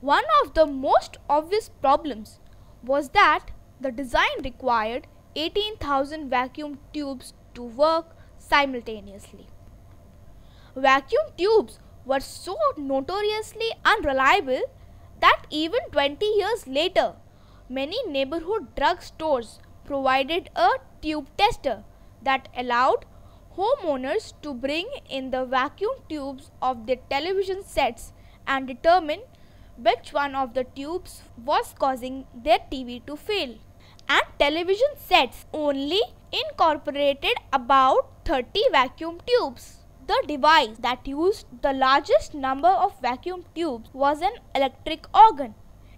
One of the most obvious problems was that the design required 18,000 vacuum tubes to work simultaneously. Vacuum tubes were so notoriously unreliable that even 20 years later, many neighborhood drug stores provided a tube tester that allowed homeowners to bring in the vacuum tubes of their television sets and determine which one of the tubes was causing their TV to fail. And television sets only incorporated about 30 vacuum tubes. The device that used the largest number of vacuum tubes was an electric organ.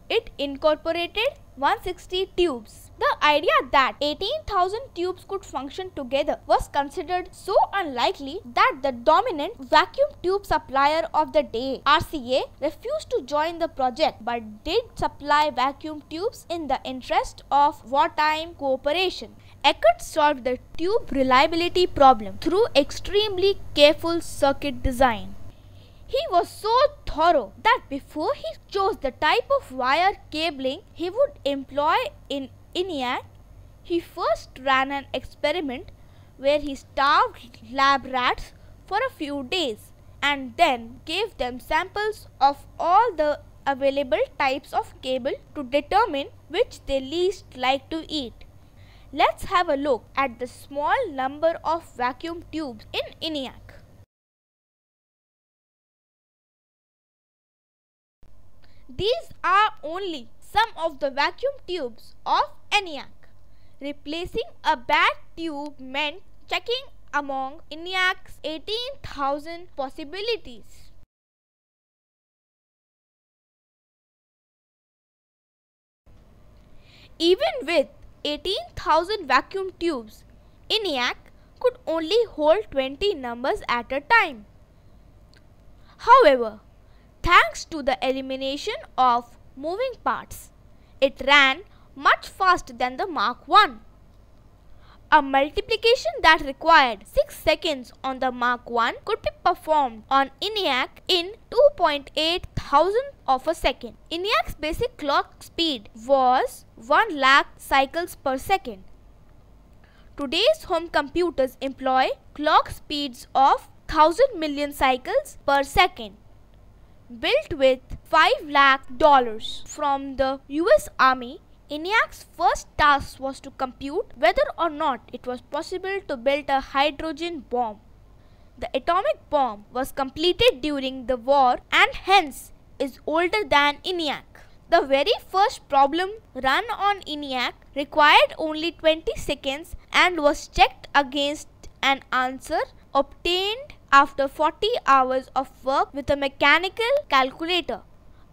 It incorporated 160 tubes. The idea that 18,000 tubes could function together was considered so unlikely that the dominant vacuum tube supplier of the day, RCA, refused to join the project but did supply vacuum tubes in the interest of wartime cooperation. Eckert solved the tube reliability problem through extremely careful circuit design. He was so thorough that before he chose the type of wire cabling he would employ in ENIAC, he first ran an experiment where he starved lab rats for a few days and then gave them samples of all the available types of cable to determine which they least liked to eat. Let's have a look at the small number of vacuum tubes in ENIAC. These are only some of the vacuum tubes of ENIAC. Replacing a bad tube meant checking among ENIAC's 18,000 possibilities. Even with 18,000 vacuum tubes, ENIAC could only hold 20 numbers at a time. However, thanks to the elimination of moving parts, it ran much faster than the Mark I. A multiplication that required 6 seconds on the Mark I could be performed on ENIAC in 2.8 thousandth of a second. ENIAC's basic clock speed was 1 lakh cycles per second. Today's home computers employ clock speeds of 1,000 million cycles per second. Built with $5 lakh from the US Army, ENIAC's first task was to compute whether or not it was possible to build a hydrogen bomb. The atomic bomb was completed during the war and hence is older than ENIAC. The very first problem run on ENIAC required only 20 seconds and was checked against an answer obtained after 40 hours of work with a mechanical calculator.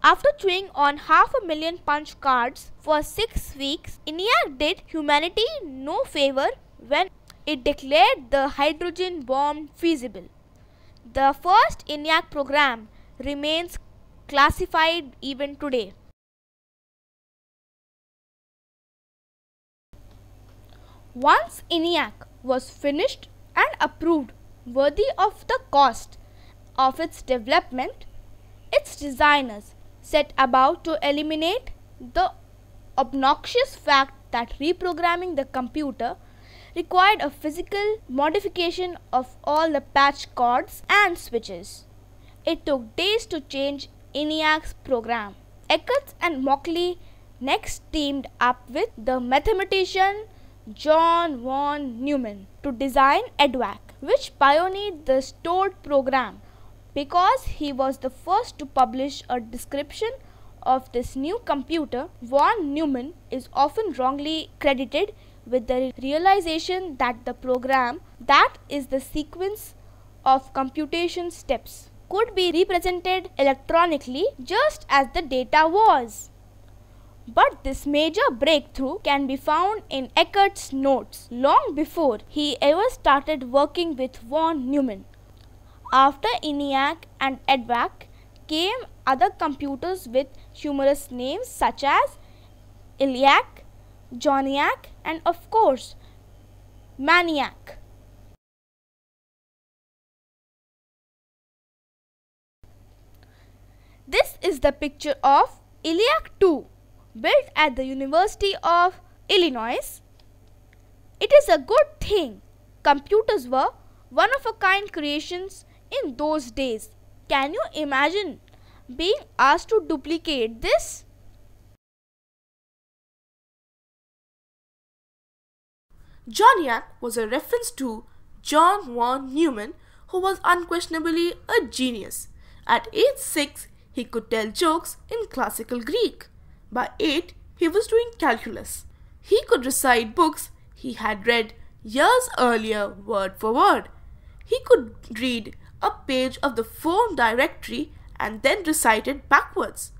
After chewing on 500,000 punch cards for 6 weeks, ENIAC did humanity no favor when it declared the hydrogen bomb feasible. The first ENIAC program remains classified even today. Once ENIAC was finished and approved worthy of the cost of its development, its designers set about to eliminate the obnoxious fact that reprogramming the computer required a physical modification of all the patch cords and switches. It took days to change ENIAC's program. Eckert and Mauchly next teamed up with the mathematician John von Neumann to design EDVAC, which pioneered the stored program. Because he was the first to publish a description of this new computer, von Neumann is often wrongly credited with the realization that the program, that is the sequence of computation steps, could be represented electronically just as the data was. But this major breakthrough can be found in Eckert's notes long before he ever started working with von Neumann. After ENIAC and EDVAC came other computers with humorous names such as ELIAC, Johnniac, and of course Maniac. This is the picture of ELIAC 2, built at the University of Illinois. It is a good thing computers were one-of-a-kind creations in those days. Can you imagine being asked to duplicate this? Johnniac was a reference to John von Neumann, who was unquestionably a genius. At age 6, he could tell jokes in classical Greek. By 8, he was doing calculus. He could recite books he had read years earlier word for word. He could read a page of the phone directory and then recite it backwards.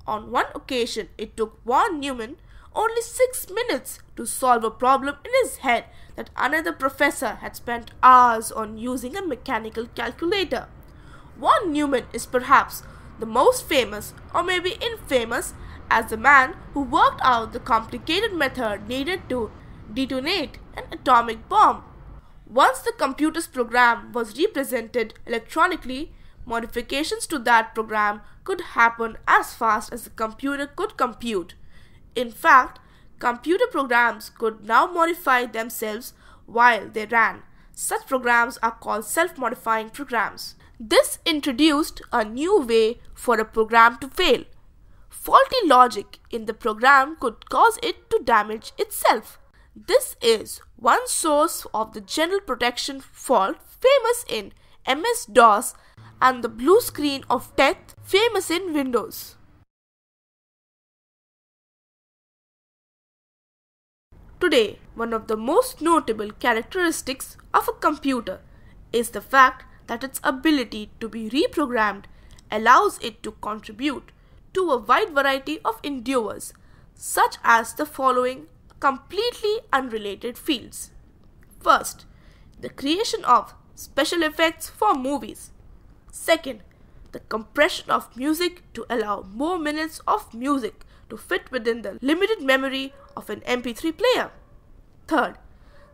On one occasion, it took von Neumann only 6 minutes to solve a problem in his head that another professor had spent hours on using a mechanical calculator. Von Neumann is perhaps the most famous, or maybe infamous, as the man who worked out the complicated method needed to detonate an atomic bomb. Once the computer's program was represented electronically, modifications to that program could happen as fast as the computer could compute. In fact, computer programs could now modify themselves while they ran. Such programs are called self-modifying programs. This introduced a new way for a program to fail. Faulty logic in the program could cause it to damage itself. This is one source of the general protection fault famous in MS-DOS and the blue screen of death famous in Windows. Today, one of the most notable characteristics of a computer is the fact that its ability to be reprogrammed allows it to contribute to a wide variety of endeavors, such as the following completely unrelated fields. First, the creation of special effects for movies. Second, the compression of music to allow more minutes of music to fit within the limited memory of an MP3 player. Third,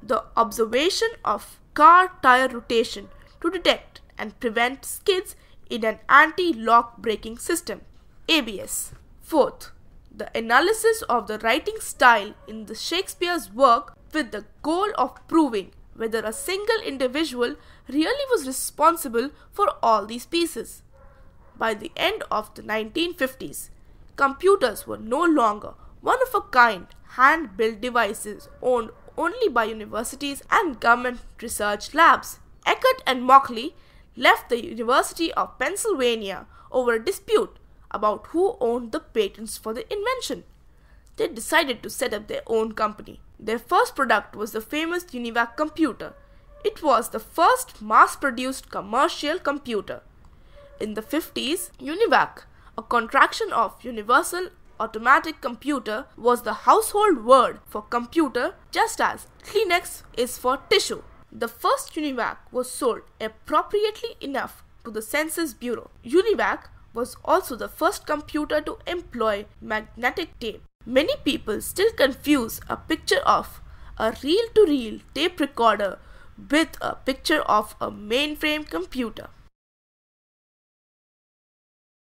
the observation of car tire rotation to detect and prevent skids in an anti-lock braking system, ABS. Fourth, the analysis of the writing style in the Shakespeare's work with the goal of proving whether a single individual really was responsible for all these pieces. By the end of the 1950s, computers were no longer one-of-a-kind hand-built devices owned only by universities and government research labs. Eckert and Mauchly left the University of Pennsylvania over a dispute about who owned the patents for the invention. They decided to set up their own company. Their first product was the famous UNIVAC computer. It was the first mass-produced commercial computer. In the 50s, UNIVAC, a contraction of Universal Automatic Computer, was the household word for computer, just as Kleenex is for tissue. The first UNIVAC was sold appropriately enough to the Census Bureau. UNIVAC was also the first computer to employ magnetic tape. Many people still confuse a picture of a reel-to-reel tape recorder with a picture of a mainframe computer.